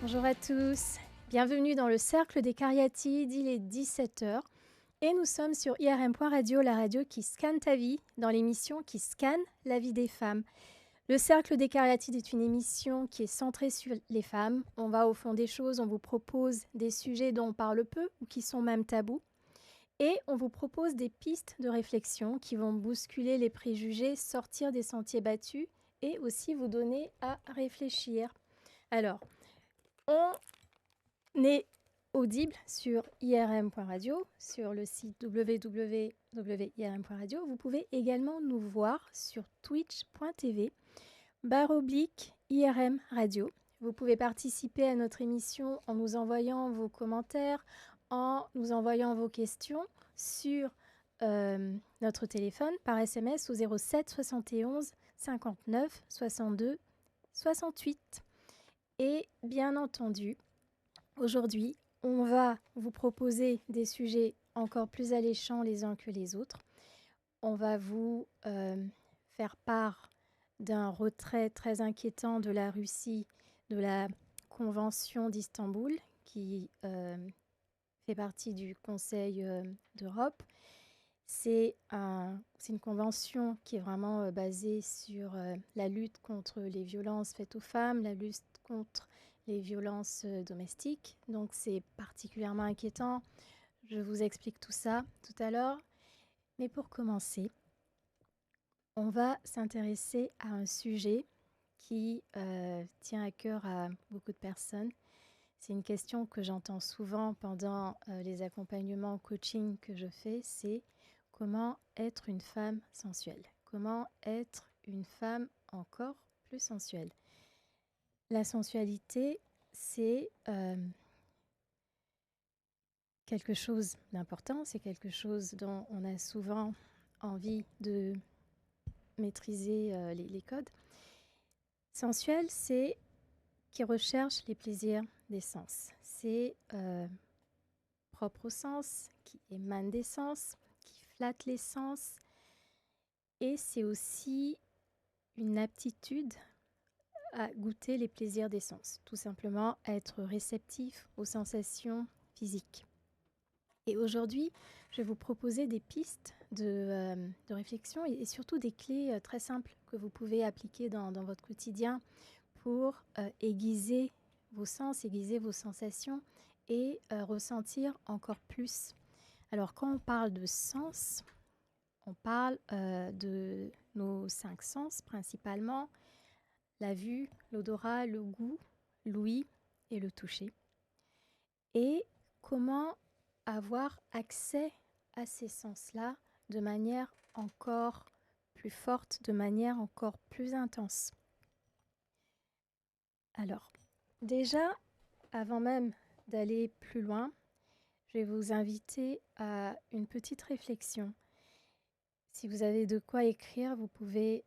Bonjour à tous, bienvenue dans le Cercle des Cariatides, il est 17h et nous sommes sur IRM.radio, la radio qui scanne ta vie, dans l'émission qui scanne la vie des femmes. Le Cercle des Cariatides est une émission qui est centrée sur les femmes. On va au fond des choses, on vous propose des sujets dont on parle peu ou qui sont même tabous. Et on vous propose des pistes de réflexion qui vont bousculer les préjugés, sortir des sentiers battus et aussi vous donner à réfléchir. Alors, on est audible sur irm.radio, sur le site www.irm.radio. Vous pouvez également nous voir sur twitch.tv, /IRM Radio. Vous pouvez participer à notre émission en nous envoyant vos commentaires, en nous envoyant vos questions sur notre téléphone par SMS au 07 71 59 62 68. Et bien entendu, aujourd'hui, on va vous proposer des sujets encore plus alléchants les uns que les autres. On va vous faire part d'un retrait très inquiétant de la Russie de la Convention d'Istanbul, qui fait partie du Conseil d'Europe. C'est une convention qui est vraiment basée sur la lutte contre les violences faites aux femmes, la lutte contre les violences domestiques. Donc c'est particulièrement inquiétant. Je vous explique tout ça tout à l'heure. Mais pour commencer, on va s'intéresser à un sujet qui tient à cœur à beaucoup de personnes. C'est une question que j'entends souvent pendant les accompagnements coaching que je fais, c'est comment être une femme sensuelle? Comment être une femme encore plus sensuelle? La sensualité, c'est quelque chose d'important, c'est quelque chose dont on a souvent envie de maîtriser les codes. Sensuel, c'est qui recherche les plaisirs des sens. C'est propre au sens, qui émane des sens, qui flatte les sens. Et c'est aussi une aptitude à goûter les plaisirs des sens. Tout simplement à être réceptif aux sensations physiques. Et aujourd'hui, je vais vous proposer des pistes de réflexion et surtout des clés très simples que vous pouvez appliquer dans votre quotidien pour aiguiser vos sens, aiguiser vos sensations et ressentir encore plus. Alors quand on parle de sens, on parle de nos 5 sens principalement, la vue, l'odorat, le goût, l'ouïe et le toucher. Et comment avoir accès à ces sens-là de manière encore plus forte, de manière encore plus intense. Alors, déjà, avant même d'aller plus loin, je vais vous inviter à une petite réflexion. Si vous avez de quoi écrire, vous pouvez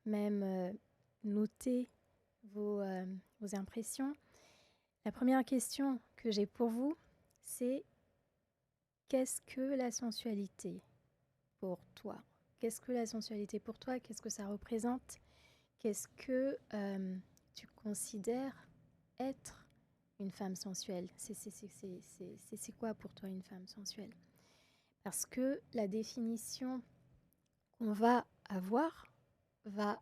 même noter vos impressions. La première question que j'ai pour vous, c'est qu'est-ce que la sensualité pour toi? Qu'est-ce que la sensualité pour toi? Qu'est-ce que ça représente? Qu'est-ce que tu considères être une femme sensuelle? C'est quoi pour toi une femme sensuelle? Parce que la définition qu'on va avoir va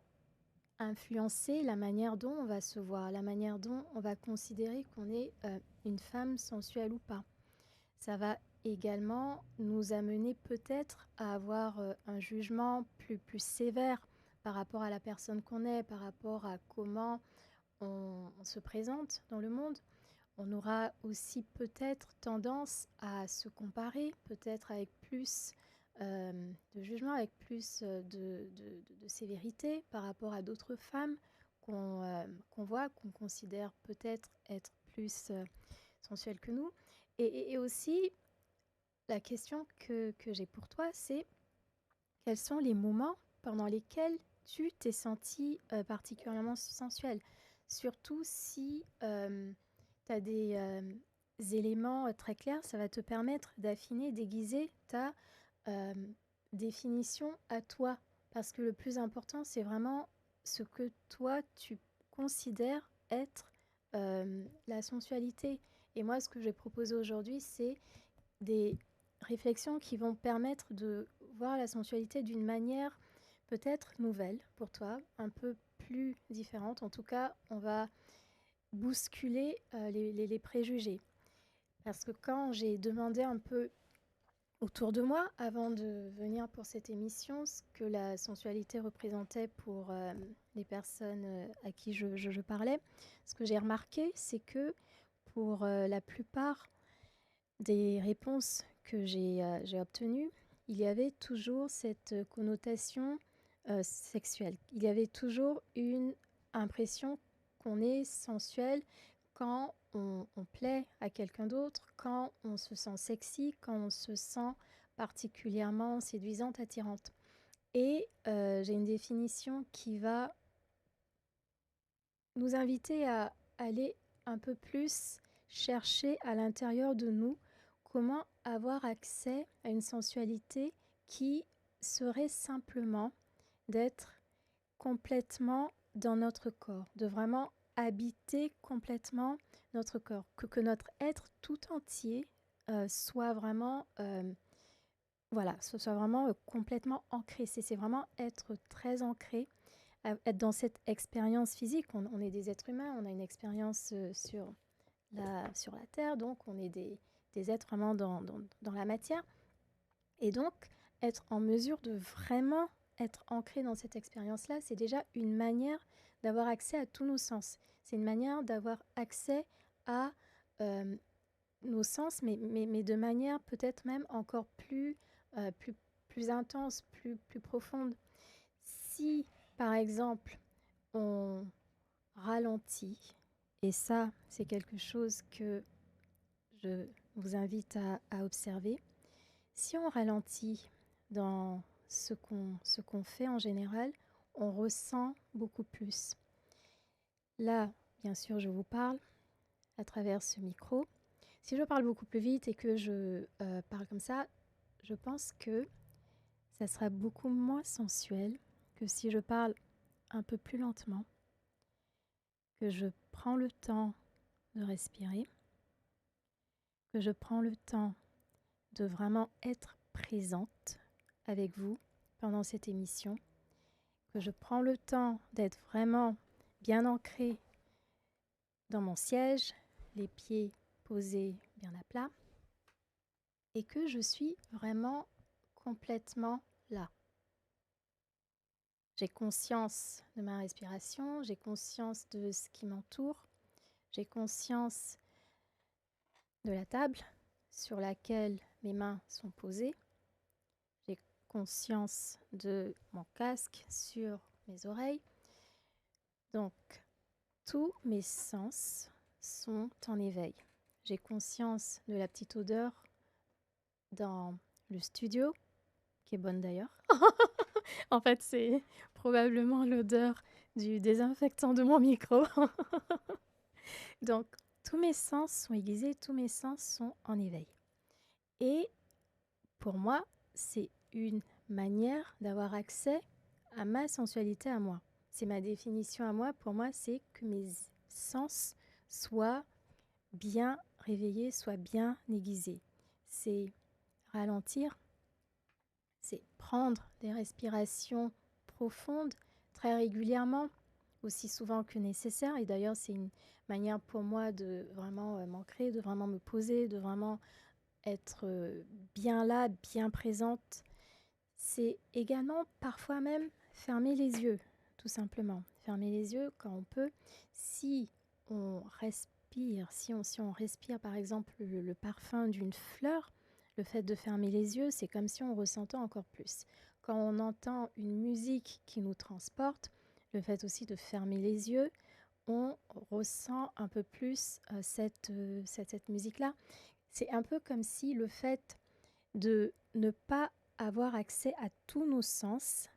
influencer la manière dont on va se voir, la manière dont on va considérer qu'on est une femme sensuelle ou pas. Ça va également nous amener peut-être à avoir un jugement plus sévère par rapport à la personne qu'on est, par rapport à comment on se présente dans le monde. On aura aussi peut-être tendance à se comparer, peut-être avec plus de jugement, avec plus de sévérité par rapport à d'autres femmes qu'on voit, qu'on considère peut-être être plus sensuelles que nous. Et aussi, la question que j'ai pour toi, c'est quels sont les moments pendant lesquels tu t'es sentie particulièrement sensuelle? Surtout si tu as des éléments très clairs, ça va te permettre d'affiner, d'aiguiser ta définition à toi. Parce que le plus important, c'est vraiment ce que toi, tu considères être la sensualité. Et moi, ce que j'ai proposé aujourd'hui, c'est des réflexions qui vont permettre de voir la sensualité d'une manière peut-être nouvelle pour toi, un peu plus différente. En tout cas, on va bousculer les préjugés. Parce que quand j'ai demandé un peu autour de moi, avant de venir pour cette émission, ce que la sensualité représentait pour les personnes à qui je parlais, ce que j'ai remarqué, c'est que pour la plupart des réponses que j'ai obtenues, il y avait toujours cette connotation sexuelle. Il y avait toujours une impression qu'on est sensuel quand on plaît à quelqu'un d'autre, quand on se sent sexy, quand on se sent particulièrement séduisante, attirante. Et j'ai une définition qui va nous inviter à aller un peu plus chercher à l'intérieur de nous comment avoir accès à une sensualité qui serait simplement d'être complètement dans notre corps, de vraiment habiter complètement notre corps, que notre être tout entier soit vraiment, soit vraiment complètement ancré. C'est vraiment être très ancré, être dans cette expérience physique. On est des êtres humains, on a une expérience sur la Terre, donc on est des êtres vraiment dans la matière. Et donc, être en mesure de vraiment être ancré dans cette expérience-là, c'est déjà une manière d'avoir accès à tous nos sens. C'est une manière d'avoir accès à nos sens, mais de manière peut-être même encore plus intense, plus profonde. Si, par exemple, on ralentit, et ça, c'est quelque chose que je vous invite à observer, si on ralentit dans ce qu'on fait en général, on ressent beaucoup plus. Là, bien sûr, je vous parle à travers ce micro. Si je parle beaucoup plus vite et que je parle comme ça, je pense que ça sera beaucoup moins sensuel que si je parle un peu plus lentement, que je prends le temps de respirer, que je prends le temps de vraiment être présente avec vous pendant cette émission, que je prends le temps d'être vraiment bien ancrée dans mon siège, les pieds posés bien à plat, et que je suis vraiment complètement là. J'ai conscience de ma respiration, j'ai conscience de ce qui m'entoure, j'ai conscience de la table sur laquelle mes mains sont posées, j'ai conscience de mon casque sur mes oreilles. Donc, tous mes sens sont en éveil. J'ai conscience de la petite odeur dans le studio, qui est bonne d'ailleurs. En fait, c'est probablement l'odeur du désinfectant de mon micro. Donc, tous mes sens sont aiguisés, tous mes sens sont en éveil. Et pour moi, c'est une manière d'avoir accès à ma sensualité à moi. C'est ma définition à moi. Pour moi, c'est que mes sens soient bien réveillés, soient bien aiguisés. C'est ralentir, c'est prendre des respirations profondes très régulièrement, aussi souvent que nécessaire. Et d'ailleurs, c'est une manière pour moi de vraiment m'ancrer, de vraiment me poser, de vraiment être bien là, bien présente. C'est également parfois même fermer les yeux, tout simplement. Fermer les yeux quand on peut. Si on respire, si on respire par exemple le parfum d'une fleur, le fait de fermer les yeux, c'est comme si on ressentait encore plus. Quand on entend une musique qui nous transporte, le fait aussi de fermer les yeux, on ressent un peu plus cette musique-là. C'est un peu comme si le fait de ne pas avoir accès à tous nos sens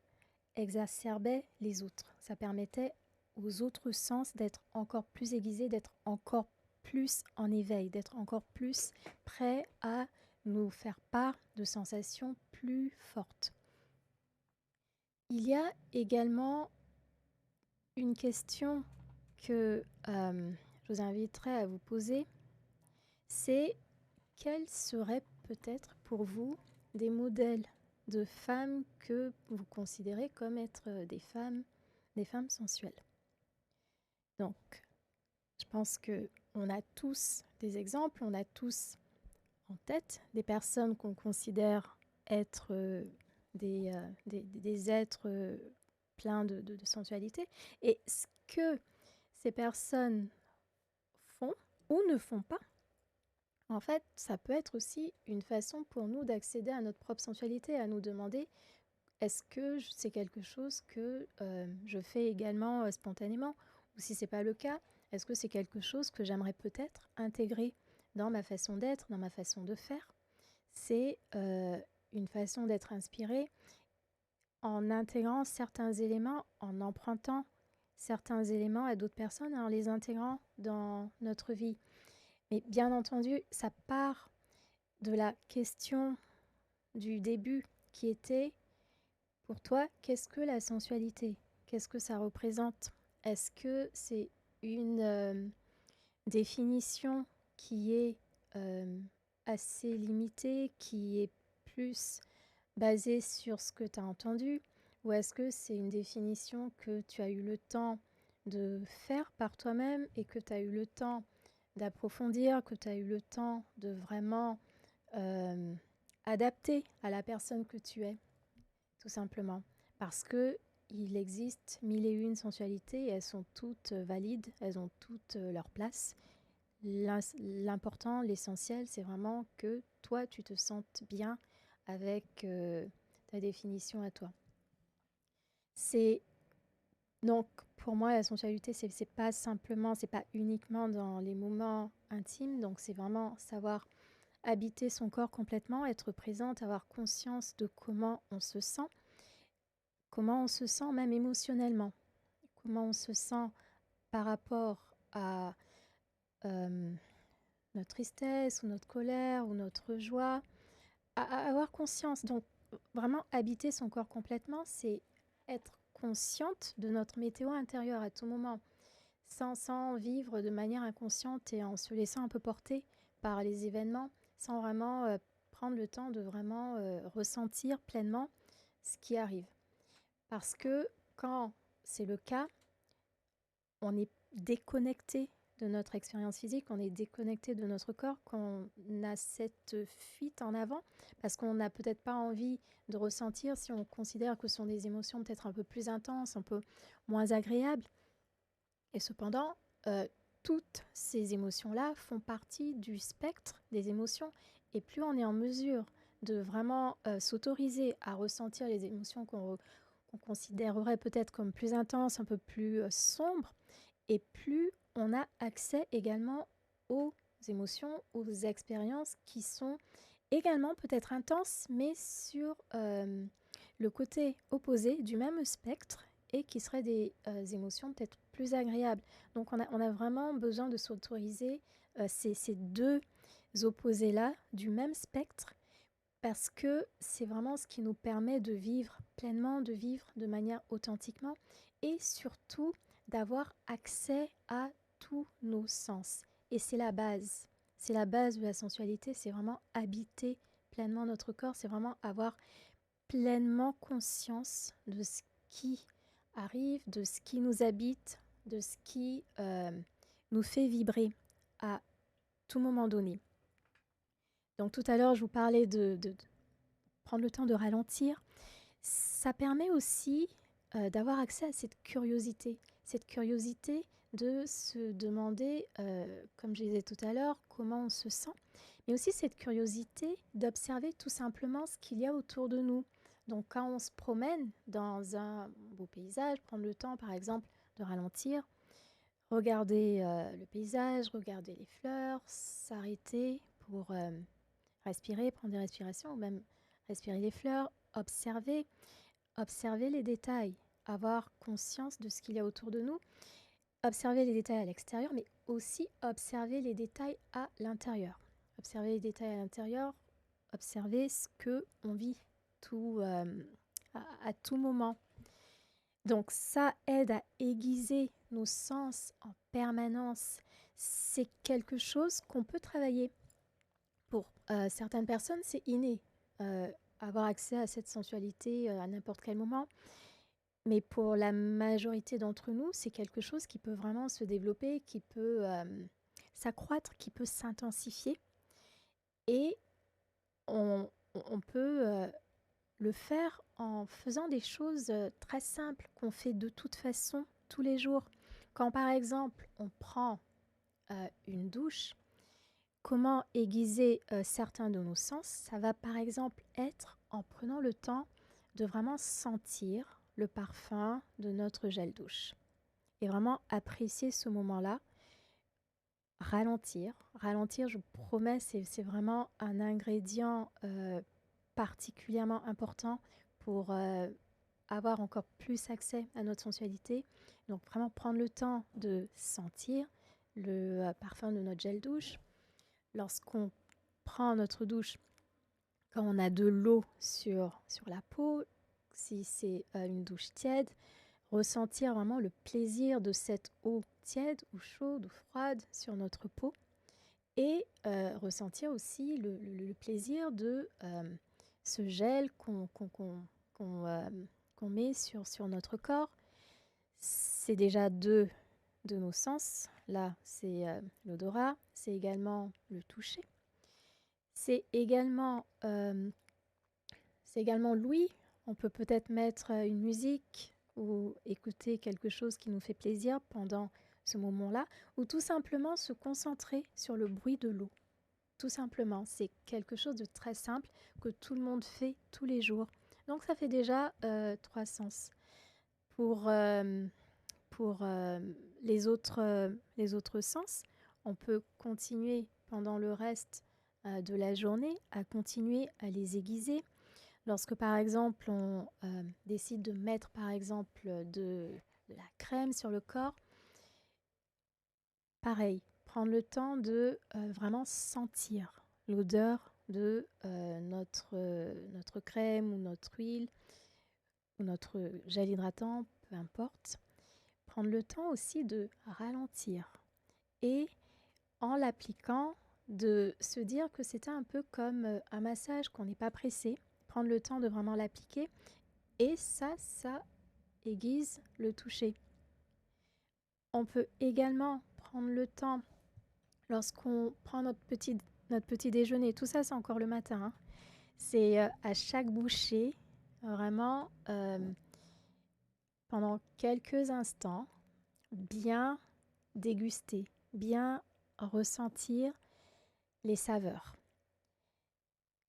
exacerbait les autres. Ça permettait aux autres sens d'être encore plus aiguisés, d'être encore plus en éveil, d'être encore plus prêts à nous faire part de sensations plus fortes. Il y a également une question que je vous inviterai à vous poser, c'est quels seraient peut-être pour vous des modèles de femmes que vous considérez comme être des femmes sensuelles. Donc, je pense qu'on a tous des exemples, on a tous en tête des personnes qu'on considère être des êtres pleins de sensualité. Et ce que ces personnes font ou ne font pas, en fait, ça peut être aussi une façon pour nous d'accéder à notre propre sensualité, à nous demander est-ce que c'est quelque chose que je fais également spontanément, ou si ce n'est pas le cas, est-ce que c'est quelque chose que j'aimerais peut-être intégrer dans ma façon d'être, dans ma façon de faire. C'est une façon d'être inspirée en intégrant certains éléments, en empruntant certains éléments à d'autres personnes, en les intégrant dans notre vie. Mais bien entendu, ça part de la question du début qui était, pour toi, qu'est-ce que la sensualité? Qu'est-ce que ça représente? Est-ce que c'est une définition qui est assez limitée, qui est plus basée sur ce que tu as entendu? Ou est-ce que c'est une définition que tu as eu le temps de faire par toi-même et que tu as eu le temps d'approfondir, que tu as eu le temps de vraiment adapter à la personne que tu es, tout simplement. Parce que il existe mille et une sensualités et elles sont toutes valides, elles ont toutes leur place. L'important, l'essentiel, c'est vraiment que toi, tu te sentes bien avec ta définition à toi. C'est donc pour moi la sensualité, c'est pas simplement, c'est pas uniquement dans les moments intimes. Donc c'est vraiment savoir habiter son corps complètement, être présente, avoir conscience de comment on se sent même émotionnellement, comment on se sent par rapport à notre tristesse ou notre colère ou notre joie, à avoir conscience. Donc vraiment habiter son corps complètement, c'est être consciente de notre météo intérieure à tout moment, sans vivre de manière inconsciente et en se laissant un peu porter par les événements, sans vraiment prendre le temps de vraiment ressentir pleinement ce qui arrive. Parce que quand c'est le cas, on est déconnecté de notre expérience physique, on est déconnecté de notre corps, qu'on a cette fuite en avant, parce qu'on n'a peut-être pas envie de ressentir si on considère que ce sont des émotions peut-être un peu plus intenses, un peu moins agréables. Et cependant, toutes ces émotions-là font partie du spectre des émotions, et plus on est en mesure de vraiment s'autoriser à ressentir les émotions qu'on considérerait peut-être comme plus intenses, un peu plus sombres, et plus on a accès également aux émotions, aux expériences qui sont également peut-être intenses, mais sur le côté opposé du même spectre et qui seraient des émotions peut-être plus agréables. Donc on a vraiment besoin de s'autoriser ces deux opposés-là du même spectre, parce que c'est vraiment ce qui nous permet de vivre pleinement, de vivre de manière authentiquement et surtout d'avoir accès à tous nos sens. Et c'est la base. C'est la base de la sensualité, c'est vraiment habiter pleinement notre corps, c'est vraiment avoir pleinement conscience de ce qui arrive, de ce qui nous habite, de ce qui nous fait vibrer à tout moment donné. Donc tout à l'heure, je vous parlais de prendre le temps de ralentir. Ça permet aussi d'avoir accès à cette curiosité de se demander, comme je disais tout à l'heure, comment on se sent, mais aussi cette curiosité d'observer tout simplement ce qu'il y a autour de nous. Donc quand on se promène dans un beau paysage, prendre le temps par exemple de ralentir, regarder le paysage, regarder les fleurs, s'arrêter pour respirer, prendre des respirations, ou même respirer les fleurs, observer les détails, avoir conscience de ce qu'il y a autour de nous, observer les détails à l'extérieur, mais aussi observer les détails à l'intérieur. Observer les détails à l'intérieur, observer ce qu'on vit à tout moment. Donc ça aide à aiguiser nos sens en permanence. c'est quelque chose qu'on peut travailler. Pour certaines personnes, c'est inné, avoir accès à cette sensualité à n'importe quel moment. Mais pour la majorité d'entre nous, c'est quelque chose qui peut vraiment se développer, qui peut s'accroître, qui peut s'intensifier. Et on peut le faire en faisant des choses très simples qu'on fait de toute façon tous les jours. Quand par exemple on prend une douche, comment aiguiser certains de nos sens? Ça va par exemple être en prenant le temps de vraiment sentir le parfum de notre gel douche et vraiment apprécier ce moment-là. Ralentir, je vous promets, c'est vraiment un ingrédient particulièrement important pour avoir encore plus accès à notre sensualité. Donc vraiment prendre le temps de sentir le parfum de notre gel douche. Lorsqu'on prend notre douche, quand on a de l'eau sur la peau, si c'est une douche tiède, ressentir vraiment le plaisir de cette eau tiède ou chaude ou froide sur notre peau et ressentir aussi le plaisir de ce gel qu'on met sur notre corps. C'est déjà deux de nos sens. Là, c'est l'odorat, c'est également le toucher. C'est également l'ouïe. On peut peut-être mettre une musique ou écouter quelque chose qui nous fait plaisir pendant ce moment-là, ou tout simplement se concentrer sur le bruit de l'eau. Tout simplement, c'est quelque chose de très simple que tout le monde fait tous les jours. Donc ça fait déjà 3 sens. Pour les autres sens, on peut continuer pendant le reste de la journée à continuer à les aiguiser. Lorsque par exemple on décide de mettre par exemple de la crème sur le corps, pareil, prendre le temps de vraiment sentir l'odeur de notre crème ou notre huile ou notre gel hydratant, peu importe. Prendre le temps aussi de ralentir et en l'appliquant, de se dire que c'était un peu comme un massage, qu'on n'est pas pressé, prendre le temps de vraiment l'appliquer et ça aiguise le toucher. On peut également prendre le temps, lorsqu'on prend notre petit déjeuner, tout ça c'est encore le matin, hein, c'est à chaque bouchée, vraiment pendant quelques instants, bien déguster, bien ressentir les saveurs.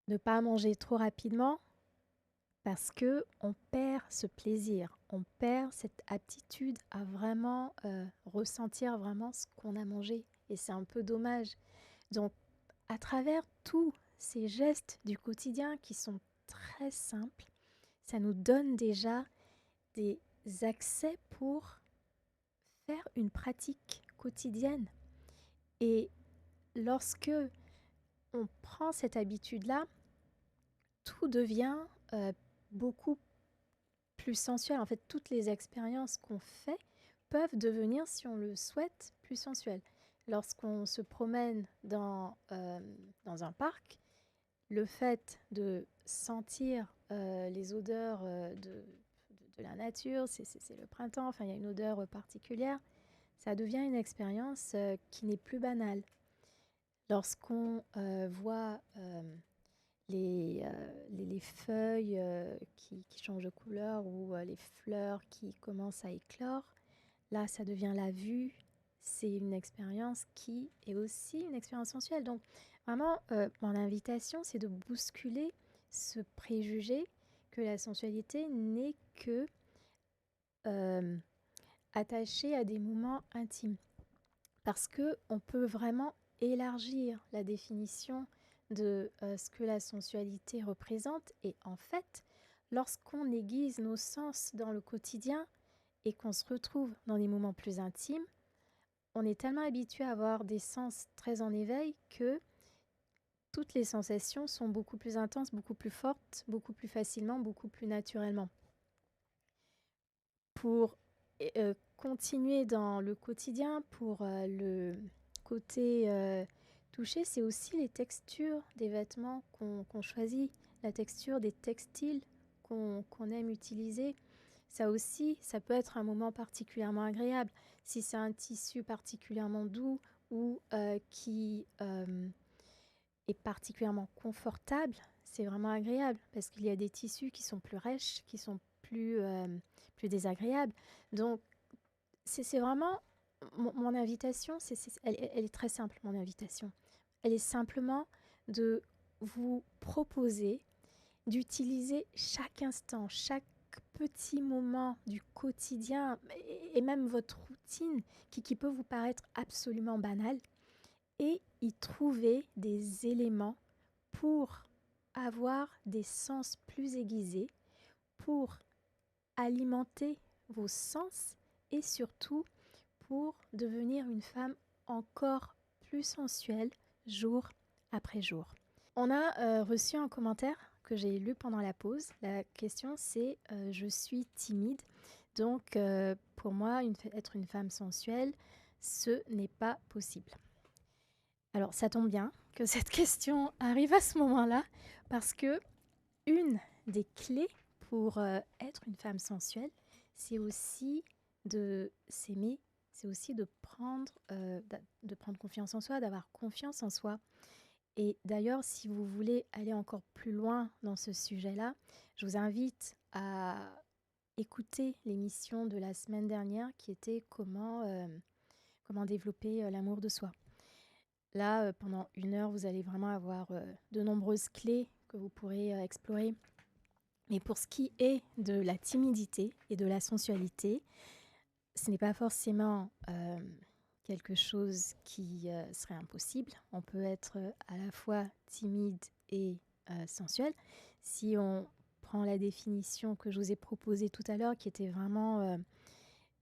Ne pas manger trop rapidement parce que on perd ce plaisir, on perd cette aptitude à vraiment ressentir vraiment ce qu'on a mangé et c'est un peu dommage. Donc à travers tous ces gestes du quotidien qui sont très simples, ça nous donne déjà des accès pour faire une pratique quotidienne. Et lorsque on prend cette habitude-là, tout devient beaucoup plus sensuel. En fait, toutes les expériences qu'on fait peuvent devenir, si on le souhaite, plus sensuelles. Lorsqu'on se promène dans un parc, le fait de sentir les odeurs de la nature, c'est le printemps, enfin il y a une odeur particulière, ça devient une expérience qui n'est plus banale. Lorsqu'on voit les feuilles qui changent de couleur ou les fleurs qui commencent à éclore, là ça devient la vue, c'est une expérience qui est aussi une expérience sensuelle. Donc vraiment, mon invitation c'est de bousculer ce préjugé que la sensualité n'est que attachée à des moments intimes. Parce qu'on peut vraiment élargir la définition de ce que la sensualité représente. Et en fait, lorsqu'on aiguise nos sens dans le quotidien et qu'on se retrouve dans des moments plus intimes, on est tellement habitué à avoir des sens très en éveil que toutes les sensations sont beaucoup plus intenses, beaucoup plus fortes, beaucoup plus facilement, beaucoup plus naturellement. Pour continuer dans le quotidien, pour le côté toucher, c'est aussi les textures des vêtements qu'on choisit, la texture des textiles qu'on aime utiliser. Ça aussi, ça peut être un moment particulièrement agréable. Si c'est un tissu particulièrement doux ou qui est particulièrement confortable, c'est vraiment agréable parce qu'il y a des tissus qui sont plus rêches, qui sont plus désagréables. Donc, c'est vraiment mon invitation, elle est très simple, mon invitation. Elle est simplement de vous proposer d'utiliser chaque instant, chaque petit moment du quotidien et même votre routine qui peut vous paraître absolument banale et y trouver des éléments pour avoir des sens plus aiguisés, pour alimenter vos sens et surtout pour devenir une femme encore plus sensuelle jour après jour. On a reçu un commentaire que j'ai lu pendant la pause. La question c'est je suis timide, donc pour moi être une femme sensuelle, ce n'est pas possible. Alors ça tombe bien que cette question arrive à ce moment-là parce que une des clés pour être une femme sensuelle, c'est aussi de s'aimer, c'est aussi de prendre confiance en soi, d'avoir confiance en soi. Et d'ailleurs, si vous voulez aller encore plus loin dans ce sujet-là, je vous invite à écouter l'émission de la semaine dernière qui était comment développer l'amour de soi. Là, pendant 1 heure, vous allez vraiment avoir de nombreuses clés que vous pourrez explorer. Mais pour ce qui est de la timidité et de la sensualité, ce n'est pas forcément quelque chose qui serait impossible. On peut être à la fois timide et sensuel. Si on prend la définition que je vous ai proposée tout à l'heure, qui était vraiment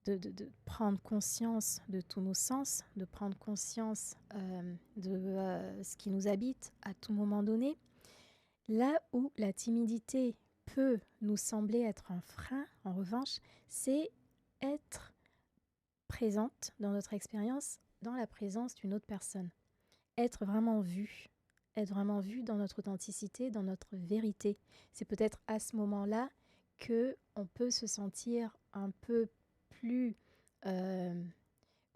de prendre conscience de tous nos sens, de prendre conscience de ce qui nous habite à tout moment donné, là où la timidité peut nous sembler être un frein, en revanche, c'est être présente dans notre expérience, dans la présence d'une autre personne. Être vraiment vue dans notre authenticité, dans notre vérité. C'est peut-être à ce moment-là qu'on peut se sentir un peu plus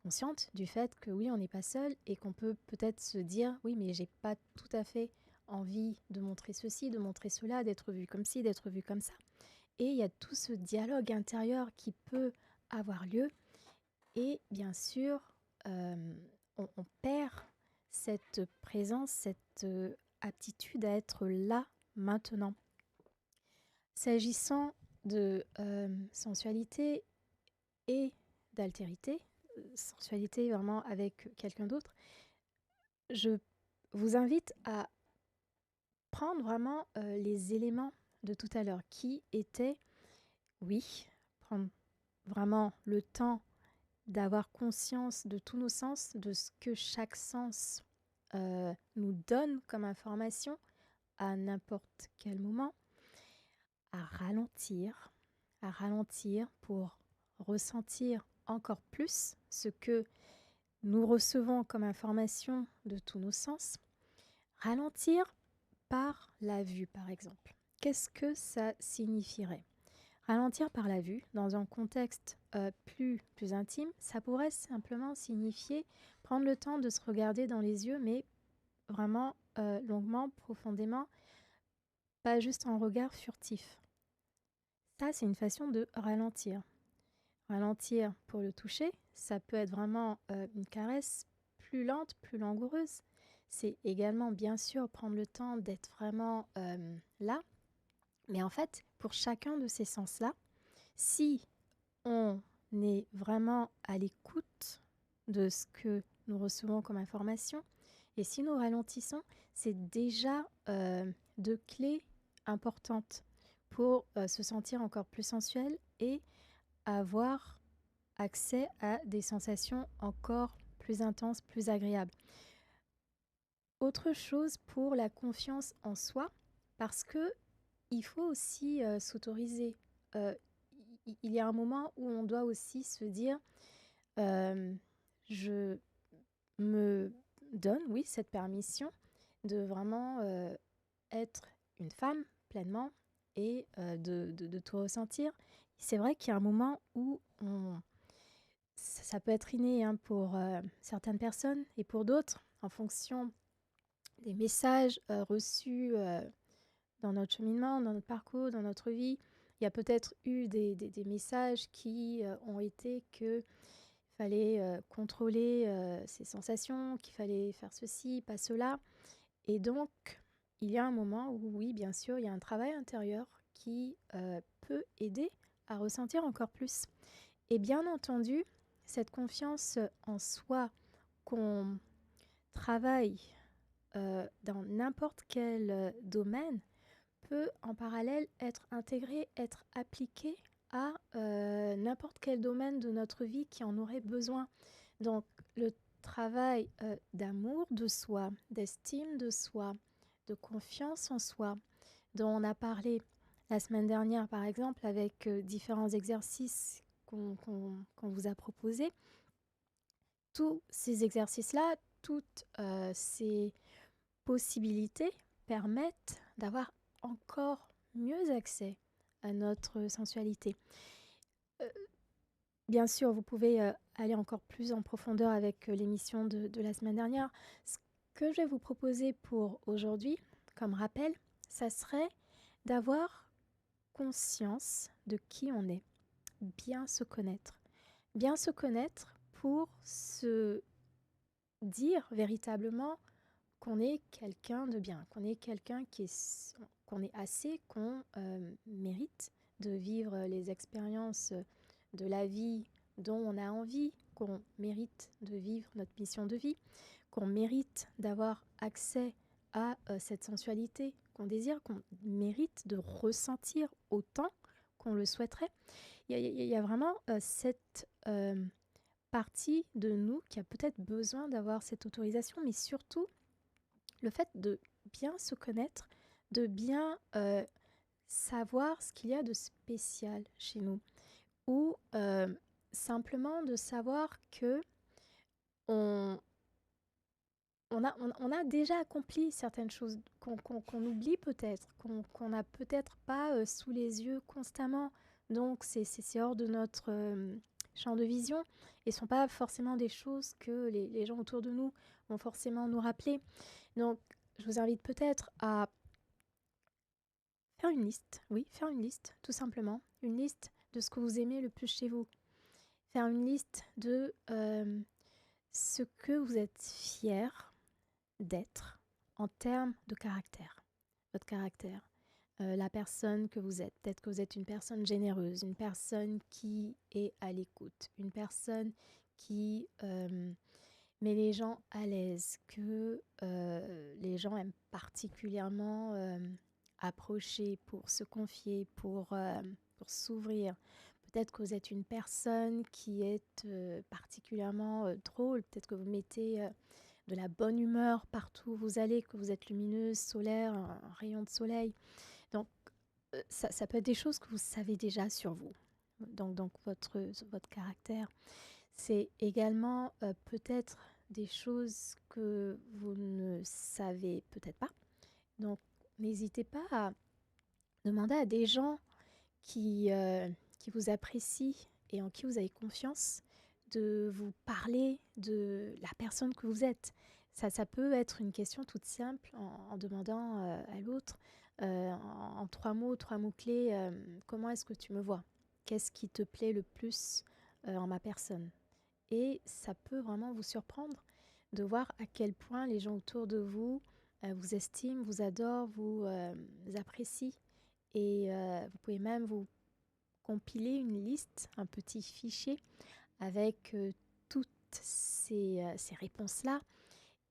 consciente du fait que oui, on n'est pas seul et qu'on peut peut-être se dire oui, mais j'ai pas tout à fait envie de montrer ceci, de montrer cela, d'être vue comme ci, d'être vue comme ça. Et il y a tout ce dialogue intérieur qui peut avoir lieu. Et bien sûr, on perd cette présence, cette aptitude à être là, maintenant. S'agissant de sensualité et d'altérité, sensualité vraiment avec quelqu'un d'autre, je vous invite à prendre vraiment les éléments de tout à l'heure qui étaient, oui, prendre vraiment le temps d'avoir conscience de tous nos sens, de ce que chaque sens nous donne comme information à n'importe quel moment, à ralentir pour ressentir encore plus ce que nous recevons comme information de tous nos sens. Ralentir par la vue, par exemple. Qu'est-ce que ça signifierait ? Ralentir par la vue, dans un contexte plus intime, ça pourrait simplement signifier prendre le temps de se regarder dans les yeux, mais vraiment longuement, profondément, pas juste un regard furtif. Ça, c'est une façon de ralentir. Ralentir pour le toucher, ça peut être vraiment une caresse plus lente, plus langoureuse. C'est également, bien sûr, prendre le temps d'être vraiment là. Mais en fait, pour chacun de ces sens-là, si on est vraiment à l'écoute de ce que nous recevons comme information, et si nous ralentissons, c'est déjà 2 clés importantes pour se sentir encore plus sensuel et avoir accès à des sensations encore plus intenses, plus agréables. Autre chose pour la confiance en soi, parce que il faut aussi s'autoriser. Il y a un moment où on doit aussi se dire je me donne, oui, cette permission de vraiment être une femme pleinement et de tout ressentir. C'est vrai qu'il y a un moment où ça peut être inné hein, pour certaines personnes et pour d'autres, en fonction des messages reçus dans notre cheminement, dans notre parcours, dans notre vie. Il y a peut-être eu des messages qui ont été que fallait contrôler ses sensations, qu'il fallait faire ceci, pas cela. Et donc, il y a un moment où, oui, bien sûr, il y a un travail intérieur qui peut aider à ressentir encore plus. Et bien entendu, cette confiance en soi qu'on travaille dans n'importe quel domaine peut en parallèle être intégrée, être appliquée à n'importe quel domaine de notre vie qui en aurait besoin. Donc le travail d'amour de soi, d'estime de soi, de confiance en soi, dont on a parlé la semaine dernière par exemple avec différents exercices qu'on vous a proposés, tous ces exercices-là, toutes ces possibilités permettent d'avoir encore mieux accès à notre sensualité. Euh, Bien sûr, vous pouvez aller encore plus en profondeur avec l'émission de la semaine dernière. Ce que je vais vous proposer pour aujourd'hui, comme rappel, ça serait d'avoir conscience de qui on est, bien se connaître. Bien se connaître pour se dire véritablement qu'on est quelqu'un de bien, qu'on est quelqu'un qu'on est assez, qu'on mérite de vivre les expériences de la vie dont on a envie, qu'on mérite de vivre notre mission de vie, qu'on mérite d'avoir accès à cette sensualité qu'on désire, qu'on mérite de ressentir autant qu'on le souhaiterait. Il y a vraiment cette partie de nous qui a peut-être besoin d'avoir cette autorisation, mais surtout le fait de bien se connaître, de bien savoir ce qu'il y a de spécial chez nous, ou simplement de savoir que on, on a déjà accompli certaines choses qu'on oublie peut-être, qu'on n'a peut-être pas sous les yeux constamment. Donc c'est hors de notre champ de vision et ne sont pas forcément des choses que les gens autour de nous vont forcément nous rappeler. Donc je vous invite peut-être à faire une liste, oui, faire une liste, tout simplement. Une liste de ce que vous aimez le plus chez vous. Faire une liste de ce que vous êtes fier d'être en termes de caractère. Votre caractère. La personne que vous êtes. Peut-être que vous êtes une personne généreuse, une personne qui est à l'écoute, une personne qui met les gens à l'aise, que les gens aiment particulièrement approcher, pour se confier, pour s'ouvrir. Peut-être que vous êtes une personne qui est particulièrement drôle, peut-être que vous mettez de la bonne humeur partout où vous allez, que vous êtes lumineuse, solaire, un rayon de soleil. Donc ça peut être des choses que vous savez déjà sur vous, donc votre caractère. C'est également peut-être des choses que vous ne savez peut-être pas. Donc n'hésitez pas à demander à des gens qui vous apprécient et en qui vous avez confiance de vous parler de la personne que vous êtes. Ça peut être une question toute simple en demandant à l'autre en 3 mots, 3 mots-clés, comment est-ce que tu me vois? Qu'est-ce qui te plaît le plus en ma personne? Et ça peut vraiment vous surprendre de voir à quel point les gens autour de vous vous estiment, vous adorent, vous apprécient. Et vous pouvez même vous compiler une liste, un petit fichier avec toutes ces réponses-là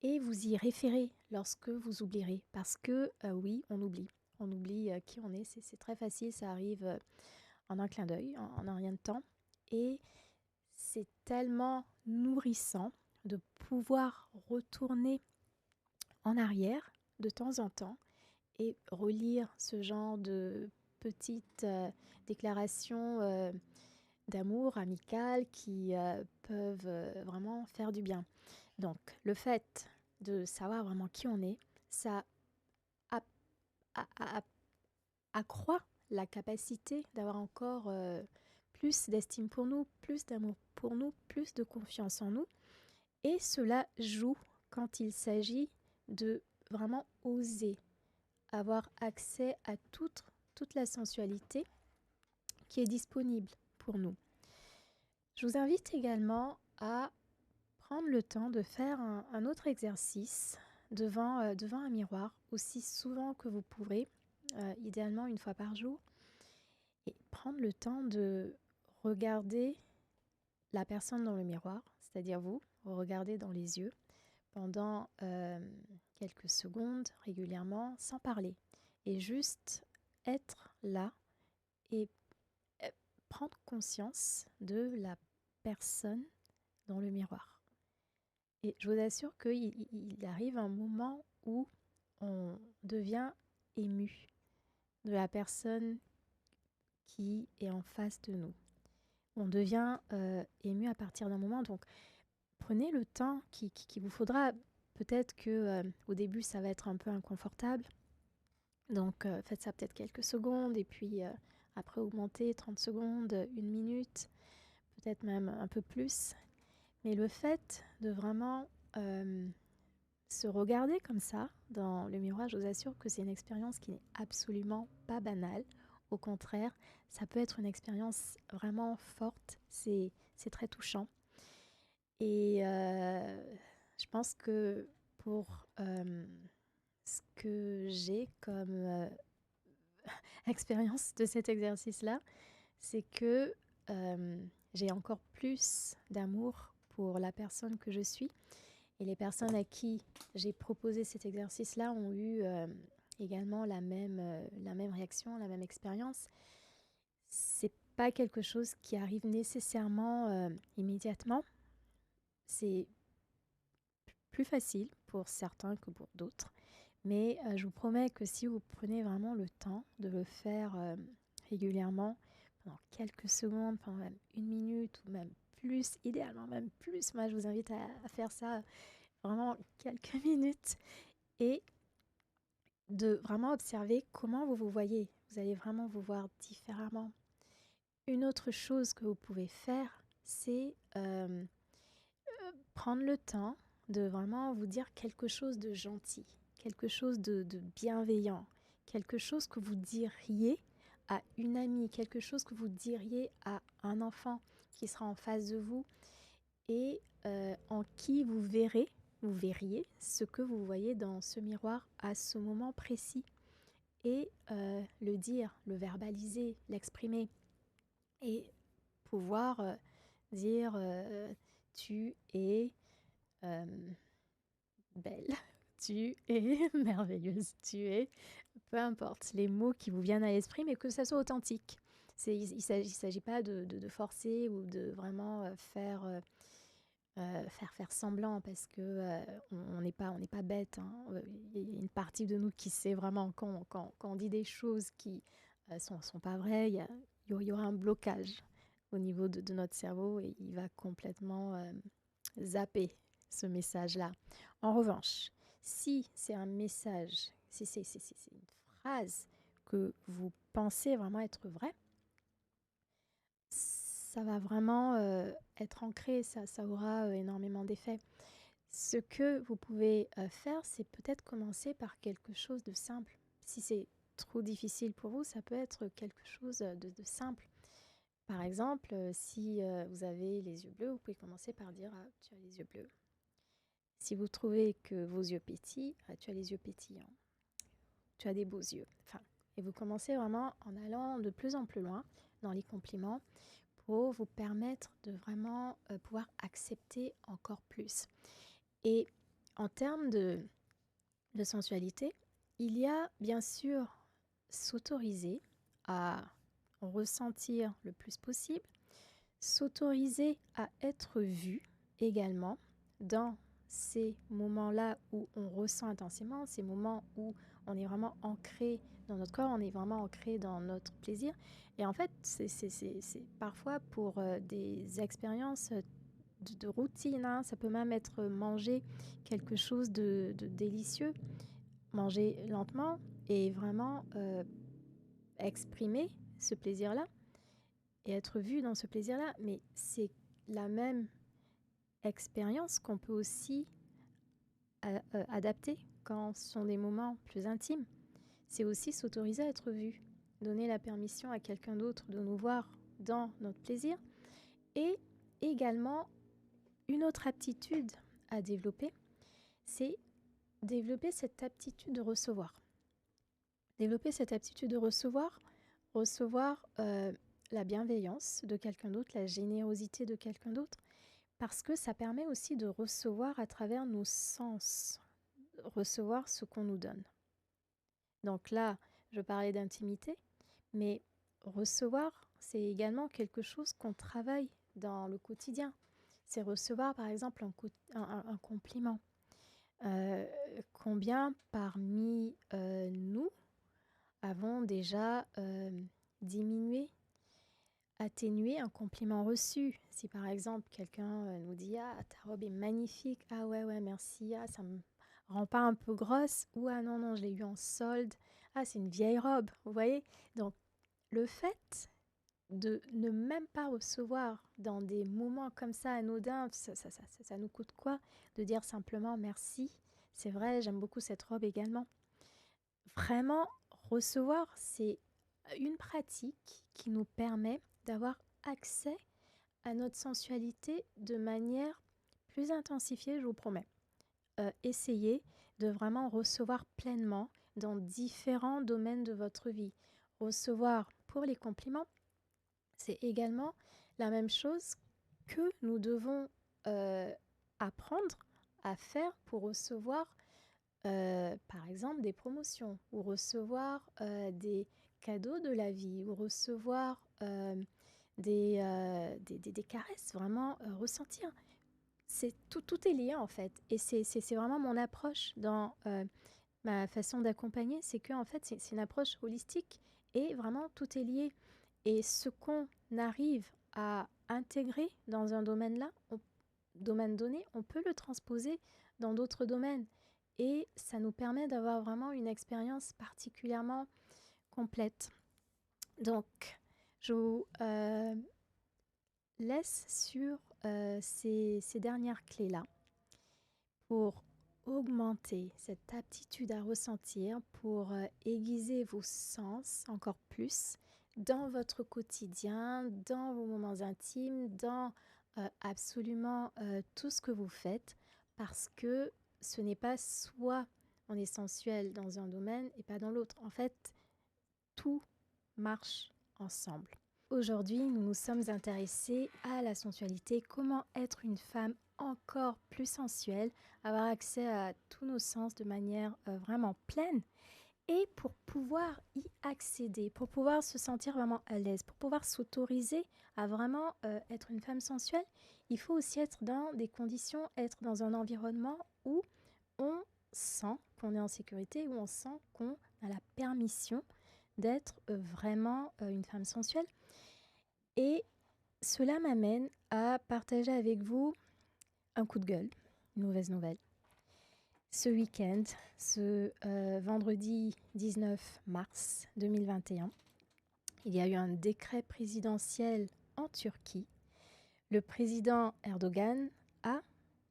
et vous y référez lorsque vous oublierez. Parce que oui, on oublie. On oublie qui on est. C'est très facile, ça arrive en un clin d'œil, en un rien de temps. Et c'est tellement nourrissant de pouvoir retourner en arrière de temps en temps et relire ce genre de petites déclarations d'amour, amicales, qui peuvent vraiment faire du bien. Donc, le fait de savoir vraiment qui on est, ça a- a- a- accroît la capacité d'avoir encore plus d'estime pour nous, plus d'amour pour nous, plus de confiance en nous. Et cela joue quand il s'agit de vraiment oser avoir accès à toute la sensualité qui est disponible pour nous. Je vous invite également à prendre le temps de faire un autre exercice devant un miroir aussi souvent que vous pourrez, idéalement une fois par jour, et prendre le temps de regarder la personne dans le miroir, c'est-à-dire vous regardez dans les yeux pendant quelques secondes régulièrement sans parler et juste être là et prendre conscience de la personne dans le miroir. Et je vous assure qu'il arrive un moment où on devient ému de la personne qui est en face de nous. On devient ému à partir d'un moment. Donc, prenez le temps qu'il vous faudra. Peut-être que au début, ça va être un peu inconfortable. Donc, faites ça peut-être quelques secondes et puis après, augmentez 30 secondes, 1 minute, peut-être même un peu plus. Mais le fait de vraiment se regarder comme ça dans le miroir, je vous assure que c'est une expérience qui n'est absolument pas banale. Au contraire, ça peut être une expérience vraiment forte. C'est très touchant. Et je pense que pour ce que j'ai comme expérience de cet exercice-là, c'est que j'ai encore plus d'amour pour la personne que je suis. Et les personnes à qui j'ai proposé cet exercice-là ont eu également la même réaction, la même expérience. C'est pas quelque chose qui arrive nécessairement immédiatement. C'est plus facile pour certains que pour d'autres. Mais je vous promets que si vous prenez vraiment le temps de le faire régulièrement, pendant quelques secondes, pendant même 1 minute ou même plus, idéalement même plus, moi je vous invite à faire ça vraiment quelques minutes et de vraiment observer comment vous vous voyez. Vous allez vraiment vous voir différemment. Une autre chose que vous pouvez faire, c'est prendre le temps de vraiment vous dire quelque chose de gentil, quelque chose de bienveillant, quelque chose que vous diriez à une amie, quelque chose que vous diriez à un enfant qui sera en face de vous et en qui vous verriez ce que vous voyez dans ce miroir à ce moment précis et le dire, le verbaliser, l'exprimer et pouvoir dire tu es belle, tu es merveilleuse, tu es, peu importe les mots qui vous viennent à l'esprit, mais que ça soit authentique. Il ne s'agit pas de forcer ou de vraiment faire semblant parce que on n'est pas bête. Hein. Il y a une partie de nous qui sait vraiment quand on dit des choses qui sont pas vraies, il y aura un blocage au niveau de notre cerveau et il va complètement zapper ce message-là. En revanche, si c'est un message, si c'est une phrase que vous pensez vraiment être vraie, ça va vraiment être ancré, ça aura énormément d'effets. Ce que vous pouvez faire, c'est peut-être commencer par quelque chose de simple. Si c'est trop difficile pour vous, ça peut être quelque chose de simple. Par exemple, si vous avez les yeux bleus, vous pouvez commencer par dire « Ah, tu as les yeux bleus ». Si vous trouvez que vos yeux pétillent, « Ah, tu as les yeux pétillants ». Tu as des beaux yeux. Enfin, et vous commencez vraiment en allant de plus en plus loin dans les compliments pour vous permettre de vraiment pouvoir accepter encore plus. Et en termes de sensualité, il y a bien sûr s'autoriser à ressentir le plus possible, s'autoriser à être vu également dans ces moments-là où on ressent intensément, ces moments où on est vraiment ancré dans notre corps, on est vraiment ancré dans notre plaisir. Et en fait, c'est parfois pour des expériences de routine, hein. Ça peut même être manger quelque chose de délicieux, manger lentement et vraiment exprimer ce plaisir-là et être vu dans ce plaisir-là. Mais c'est la même expérience qu'on peut aussi adapter quand ce sont des moments plus intimes. C'est aussi s'autoriser à être vu, donner la permission à quelqu'un d'autre de nous voir dans notre plaisir. Et également, une autre aptitude à développer, c'est développer cette aptitude de recevoir. Développer cette aptitude de recevoir la bienveillance de quelqu'un d'autre, la générosité de quelqu'un d'autre, parce que ça permet aussi de recevoir à travers nos sens, recevoir ce qu'on nous donne. Donc là, je parlais d'intimité, mais recevoir, c'est également quelque chose qu'on travaille dans le quotidien. C'est recevoir, par exemple, un compliment. Combien parmi nous avons déjà diminué, atténué un compliment reçu? Si par exemple quelqu'un nous dit « Ah, ta robe est magnifique, ah ouais, merci, ah, ça me rend pas un peu grosse, ou ah non, je l'ai eu en solde, ah, c'est une vieille robe », vous voyez? Donc, le fait de ne même pas recevoir dans des moments comme ça anodins, ça nous coûte quoi? De dire simplement merci, c'est vrai, j'aime beaucoup cette robe également. Vraiment, recevoir, c'est une pratique qui nous permet d'avoir accès à notre sensualité de manière plus intensifiée, je vous promets. Essayez de vraiment recevoir pleinement dans différents domaines de votre vie. Recevoir pour les compliments, c'est également la même chose que nous devons apprendre à faire pour recevoir par exemple des promotions ou recevoir des cadeaux de la vie ou recevoir des caresses, vraiment ressentir. Tout est lié en fait, et c'est vraiment mon approche dans ma façon d'accompagner, c'est que en fait c'est une approche holistique et vraiment tout est lié. Et ce qu'on arrive à intégrer dans un domaine donné, on peut le transposer dans d'autres domaines. Et ça nous permet d'avoir vraiment une expérience particulièrement complète. Donc, je vous laisse sur ces dernières clés-là pour augmenter cette aptitude à ressentir, pour aiguiser vos sens encore plus dans votre quotidien, dans vos moments intimes, dans absolument tout ce que vous faites, parce que ce n'est pas soit on est sensuel dans un domaine et pas dans l'autre. En fait, tout marche ensemble. Aujourd'hui, nous nous sommes intéressés à la sensualité, comment être une femme encore plus sensuelle, avoir accès à tous nos sens de manière vraiment pleine. Et pour pouvoir y accéder, pour pouvoir se sentir vraiment à l'aise, pour pouvoir s'autoriser à vraiment être une femme sensuelle, il faut aussi être dans des conditions, être dans un environnement où on sent qu'on est en sécurité, où on sent qu'on a la permission d'être vraiment une femme sensuelle. Et cela m'amène à partager avec vous un coup de gueule, une mauvaise nouvelle. Ce week-end, ce vendredi 19 mars 2021, il y a eu un décret présidentiel en Turquie. Le président Erdogan a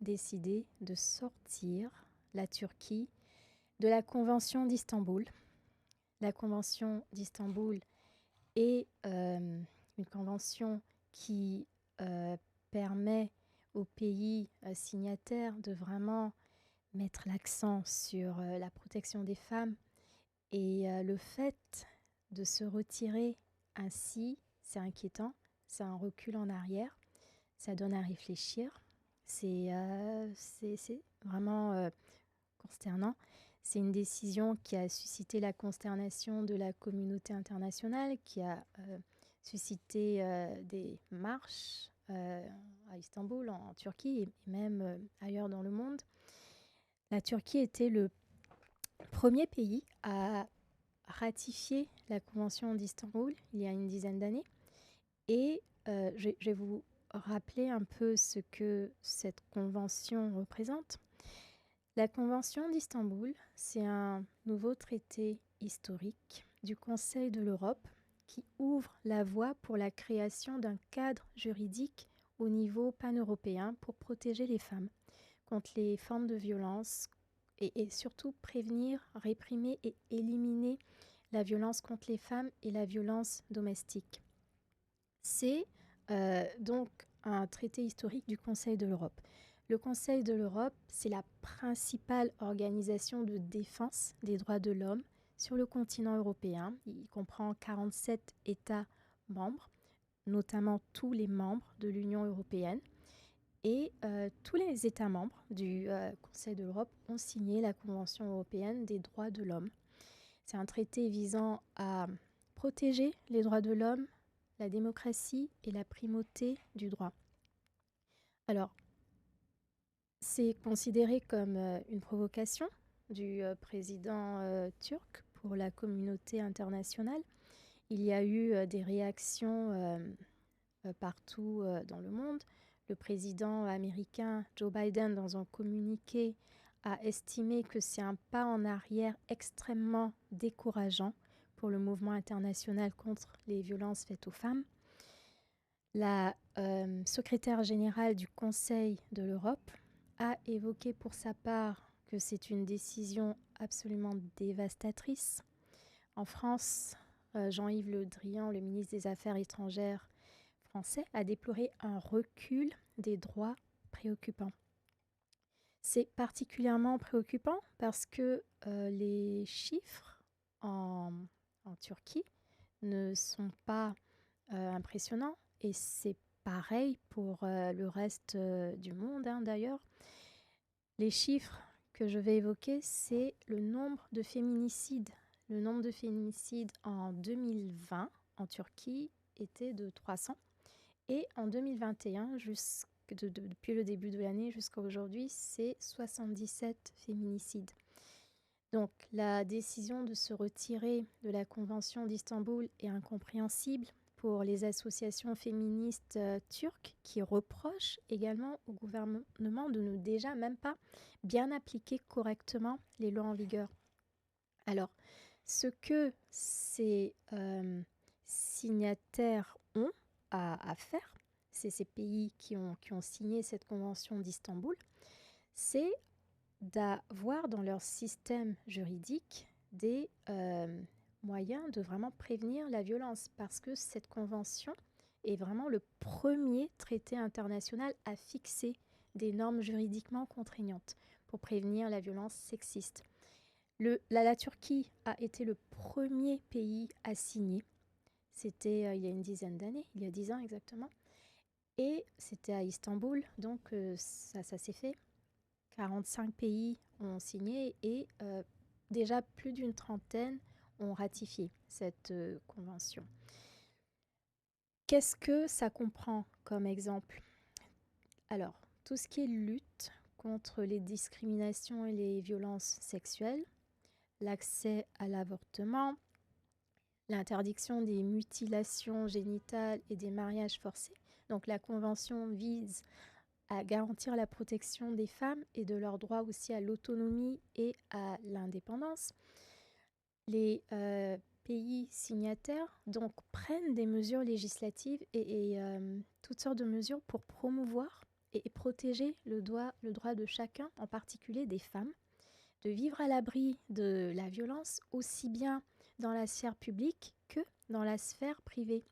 décidé de sortir la Turquie de la Convention d'Istanbul. La Convention d'Istanbul est une convention qui permet aux pays signataires de vraiment mettre l'accent sur la protection des femmes. Et le fait de se retirer ainsi, c'est inquiétant, c'est un recul en arrière, ça donne à réfléchir, c'est vraiment consternant. C'est une décision qui a suscité la consternation de la communauté internationale, qui a suscité des marches à Istanbul, en Turquie, et même ailleurs dans le monde. La Turquie était le premier pays à ratifié la Convention d'Istanbul il y a une dizaine d'années. Et je vais vous rappeler un peu ce que cette convention représente. La Convention d'Istanbul, c'est un nouveau traité historique du Conseil de l'Europe qui ouvre la voie pour la création d'un cadre juridique au niveau pan-européen pour protéger les femmes contre les formes de violence et surtout prévenir, réprimer et éliminer la violence contre les femmes et la violence domestique. C'est donc un traité historique du Conseil de l'Europe. Le Conseil de l'Europe, c'est la principale organisation de défense des droits de l'homme sur le continent européen. Il comprend 47 États membres, notamment tous les membres de l'Union européenne. Et tous les États membres du Conseil de l'Europe ont signé la Convention européenne des droits de l'homme. C'est un traité visant à protéger les droits de l'homme, la démocratie et la primauté du droit. Alors, c'est considéré comme une provocation du président turc pour la communauté internationale. Il y a eu des réactions partout dans le monde. Le président américain Joe Biden, dans un communiqué, a estimé que c'est un pas en arrière extrêmement décourageant pour le mouvement international contre les violences faites aux femmes. La secrétaire générale du Conseil de l'Europe a évoqué pour sa part que c'est une décision absolument dévastatrice. En France, Jean-Yves Le Drian, le ministre des Affaires étrangères français, a déploré un recul des droits préoccupant. C'est particulièrement préoccupant parce que les chiffres en Turquie ne sont pas impressionnants et c'est pareil pour le reste du monde d'ailleurs. Les chiffres que je vais évoquer, c'est le nombre de féminicides. Le nombre de féminicides en 2020 en Turquie était de 300 et en 2021, depuis le début de l'année jusqu'à aujourd'hui, c'est 77 féminicides. Donc la décision de se retirer de la Convention d'Istanbul est incompréhensible pour les associations féministes turques qui reprochent également au gouvernement de ne déjà même pas bien appliquer correctement les lois en vigueur. Alors, ce que ces signataires ont à faire, c'est ces pays qui ont signé cette convention d'Istanbul, c'est d'avoir dans leur système juridique des moyens de vraiment prévenir la violence, parce que cette convention est vraiment le premier traité international à fixer des normes juridiquement contraignantes pour prévenir la violence sexiste. La Turquie a été le premier pays à signer. C'était il y a une dizaine d'années, il y a 10 ans exactement. Et c'était à Istanbul, donc ça s'est fait. 45 pays ont signé et déjà plus d'une trentaine ont ratifié cette convention. Qu'est-ce que ça comprend comme exemple ? Alors, tout ce qui est lutte contre les discriminations et les violences sexuelles, l'accès à l'avortement, l'interdiction des mutilations génitales et des mariages forcés. Donc la convention vise à garantir la protection des femmes et de leur droit aussi à l'autonomie et à l'indépendance. Les pays signataires donc prennent des mesures législatives et toutes sortes de mesures pour promouvoir et protéger le droit de chacun, en particulier des femmes, de vivre à l'abri de la violence aussi bien dans la sphère publique que dans la sphère privée.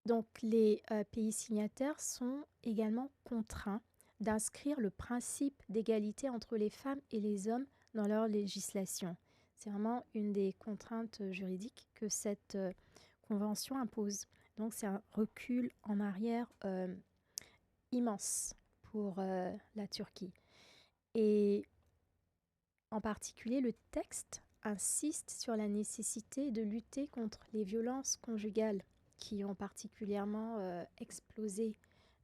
Donc les pays signataires sont également contraints d'inscrire le principe d'égalité entre les femmes et les hommes dans leur législation. C'est vraiment une des contraintes juridiques que cette convention impose. Donc c'est un recul en arrière immense pour la Turquie. Et en particulier, le texte insiste sur la nécessité de lutter contre les violences conjugales qui ont particulièrement explosé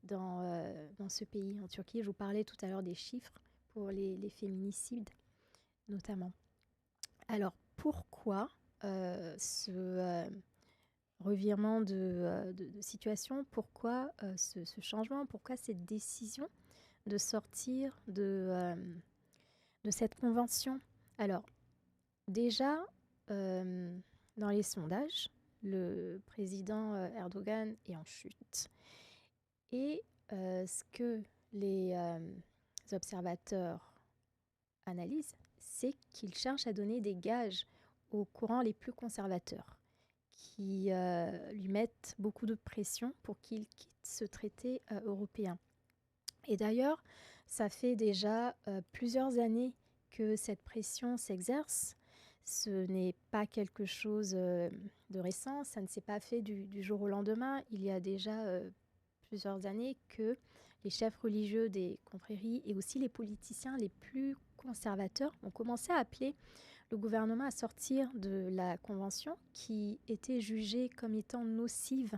dans ce pays, en Turquie. Je vous parlais tout à l'heure des chiffres pour les féminicides, notamment. Alors, pourquoi ce revirement de situation, pourquoi ce changement, pourquoi cette décision de sortir de cette convention. Alors, déjà, dans les sondages, le président Erdogan est en chute. Et ce que les observateurs analysent, c'est qu'il cherche à donner des gages aux courants les plus conservateurs, qui lui mettent beaucoup de pression pour qu'il quitte ce traité européen. Et d'ailleurs, ça fait déjà plusieurs années que cette pression s'exerce. Ce n'est pas quelque chose de récent, ça ne s'est pas fait du jour au lendemain. Il y a déjà plusieurs années que les chefs religieux des confréries et aussi les politiciens les plus conservateurs ont commencé à appeler le gouvernement à sortir de la convention qui était jugée comme étant nocive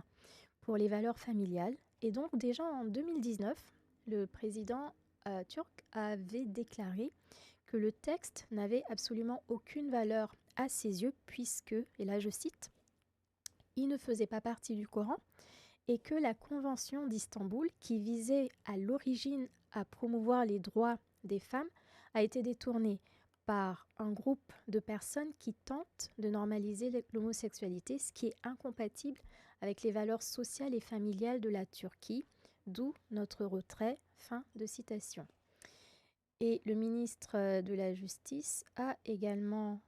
pour les valeurs familiales. Et donc déjà en 2019, le président turc avait déclaré que le texte n'avait absolument aucune valeur à ses yeux puisque, et là je cite, il ne faisait pas partie du Coran et que la convention d'Istanbul, qui visait à l'origine à promouvoir les droits des femmes, a été détournée par un groupe de personnes qui tentent de normaliser l'homosexualité, ce qui est incompatible avec les valeurs sociales et familiales de la Turquie, d'où notre retrait. Fin de citation. Et le ministre de la Justice a également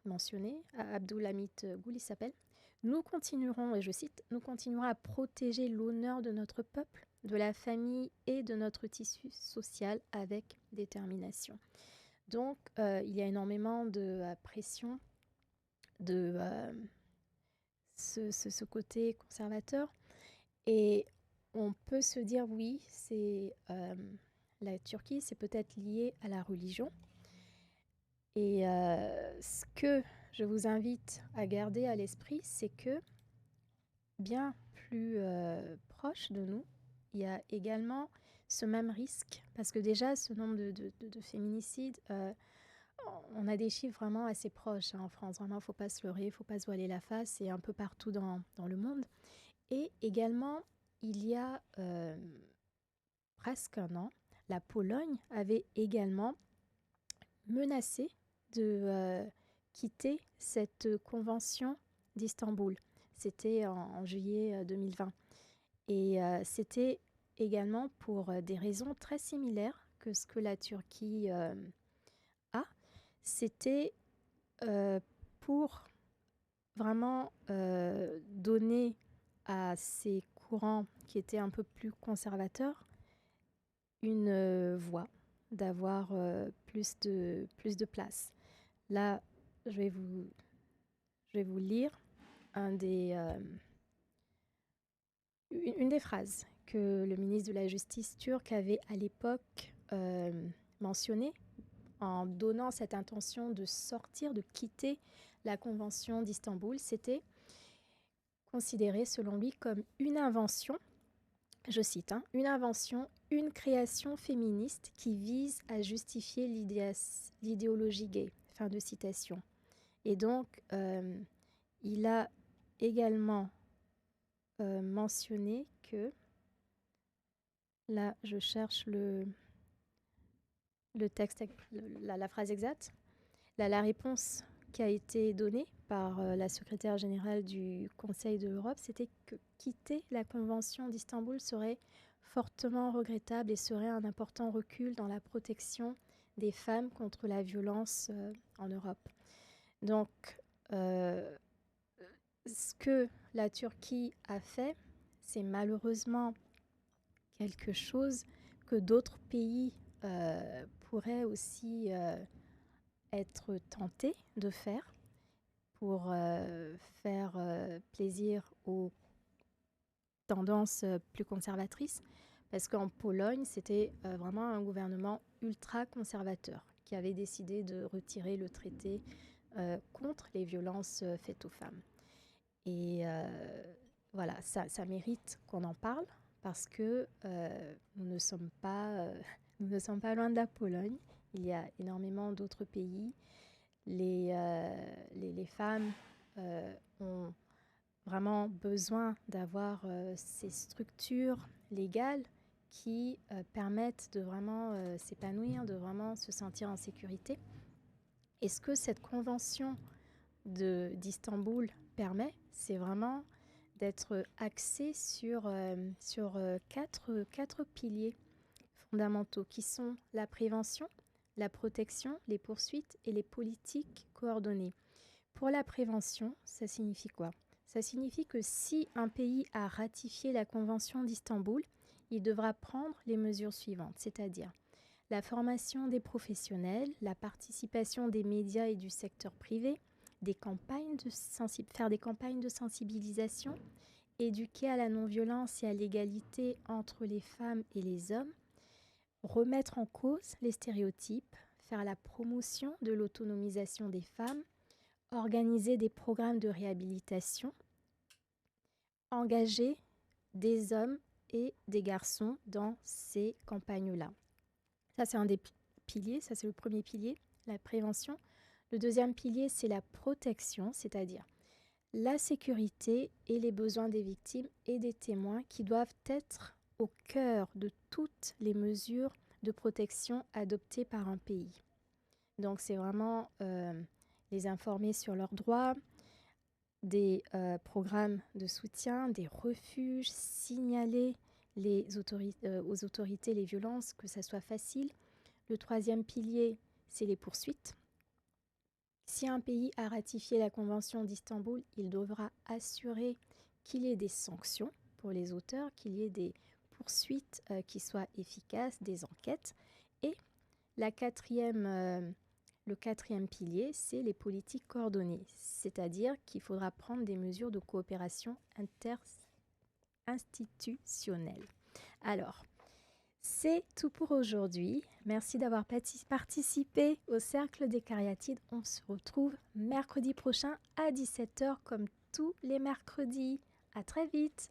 mentionné, Abdulhamit Gül il s'appelle, nous continuerons, et je cite, nous continuerons à protéger l'honneur de notre peuple, de la famille et de notre tissu social avec détermination. Donc, il y a énormément de pression de ce côté conservateur. Et on peut se dire, oui, c'est la Turquie, c'est peut-être lié à la religion. Et ce que je vous invite à garder à l'esprit, c'est que bien plus proche de nous, il y a également ce même risque, parce que déjà, ce nombre de féminicides, on a des chiffres vraiment assez proches en France. Vraiment, il ne faut pas se leurrer, il ne faut pas se voiler la face, c'est un peu partout dans le monde. Et également, il y a presque un an, la Pologne avait également menacé de quitter cette convention d'Istanbul. C'était en juillet 2020. Et c'était également pour des raisons très similaires que ce que la Turquie a. C'était pour vraiment donner à ces courants qui étaient un peu plus conservateurs une voix, d'avoir plus de place. Là, je vais vous lire une des phrases que le ministre de la Justice turc avait à l'époque mentionné en donnant cette intention de sortir, de quitter la convention d'Istanbul. C'était considéré selon lui comme une invention, je cite, une invention, une création féministe qui vise à justifier l'idéologie gay. Fin de citation. Et donc, il a également mentionné que, là je cherche le texte, la phrase exacte, la réponse qui a été donnée par la secrétaire générale du Conseil de l'Europe, c'était que quitter la Convention d'Istanbul serait fortement regrettable et serait un important recul dans la protection des femmes contre la violence en Europe. Donc, ce que la Turquie a fait, c'est malheureusement quelque chose que d'autres pays pourraient aussi être tentés de faire pour faire plaisir aux tendances plus conservatrices. Parce qu'en Pologne, c'était vraiment un gouvernement ultra conservateur qui avait décidé de retirer le traité contre les violences faites aux femmes. Et voilà, ça mérite qu'on en parle parce que nous ne sommes pas loin de la Pologne. Il y a énormément d'autres pays. les femmes ont vraiment besoin d'avoir ces structures légales qui permettent de vraiment s'épanouir, de vraiment se sentir en sécurité. Et ce que cette convention d'Istanbul permet, c'est vraiment d'être axée sur quatre piliers fondamentaux qui sont la prévention, la protection, les poursuites et les politiques coordonnées. Pour la prévention, ça signifie quoi? Ça signifie que si un pays a ratifié la Convention d'Istanbul, il devra prendre les mesures suivantes, c'est-à-dire la formation des professionnels, la participation des médias et du secteur privé, faire des campagnes de sensibilisation, éduquer à la non-violence et à l'égalité entre les femmes et les hommes, remettre en cause les stéréotypes, faire la promotion de l'autonomisation des femmes, organiser des programmes de réhabilitation, engager des hommes et des garçons dans ces campagnes-là. Ça, c'est un des piliers, ça c'est le premier pilier, la prévention. Le deuxième pilier, c'est la protection, c'est-à-dire la sécurité et les besoins des victimes et des témoins qui doivent être au cœur de toutes les mesures de protection adoptées par un pays. Donc, c'est vraiment les informer sur leurs droits, des programmes de soutien, des refuges, signaler aux autorités les violences, que ça soit facile. Le troisième pilier, c'est les poursuites. Si un pays a ratifié la Convention d'Istanbul, il devra assurer qu'il y ait des sanctions pour les auteurs, qu'il y ait des poursuites qui soient efficaces, des enquêtes. Et le quatrième pilier, c'est les politiques coordonnées, c'est-à-dire qu'il faudra prendre des mesures de coopération interinstitutionnelle. Alors, c'est tout pour aujourd'hui. Merci d'avoir participé au Cercle des Cariatides. On se retrouve mercredi prochain à 17h comme tous les mercredis. À très vite!